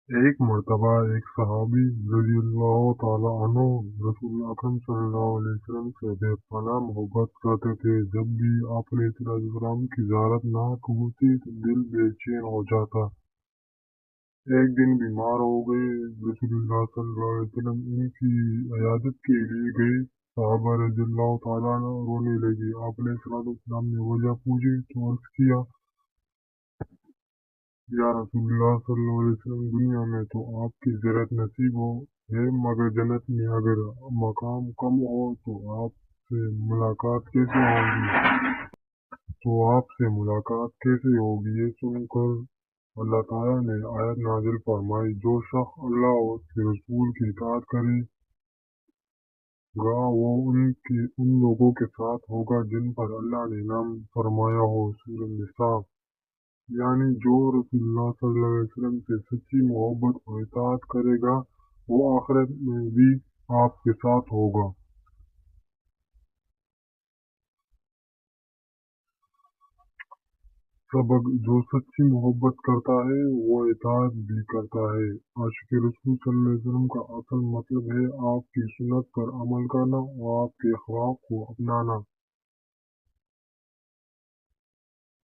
एक मर्तबा एक सहाबी रज़ियल्लाहु ताला अन्हु रसूल अकरम सल्लल्लाहु अलैहि वसल्लम से बेपनाह मोहब्बत करते थे। जब भी आप अलैहिस्सलाम की ज़ियारत ना होती तो दिल बेचैन हो जाता। एक दिन बीमार हो गए। रसूलुल्लाह सल्लल्लाहु अलैहि वसल्लम उनकी इयादत के लिए गए। सहाबा रज़ियल्लाहु ताला अन्हु रोने लगे। आप अलैहिस्सलाम ने वजह पूछी तो अर्ज किया, या रसूलुल्लाह सल्लल्लाहु अलैहि वसल्लम, दुनिया में तो आपकी ज़ियारत नसीब हो है, मगर जन्नत में अगर मकाम कम हो तो आपसे मुलाकात कैसे होगी। ये सुनकर अल्लाह ताला ने आयत नाजिल फरमाई, जो शख्स अल्लाह और उसके रसूल की इताअत करेगा वो उन लोगों के साथ होगा जिन पर अल्लाह ने नाम फरमाया हो। सूरह निसा। यानी जो रसूलुल्लाह सल्लल्लाहु अलैहि वसल्लम से सच्ची मोहब्बत और इताअत करेगा वो आखिरत में भी आपके साथ होगा। सबक, जो सच्ची मोहब्बत करता है वो इताअत भी करता है। आशिक रसूल सल्लल्लाहु अलैहि वसल्लम का असल मतलब है आपकी सुन्नत पर अमल करना और आपके अखलाक को अपनाना।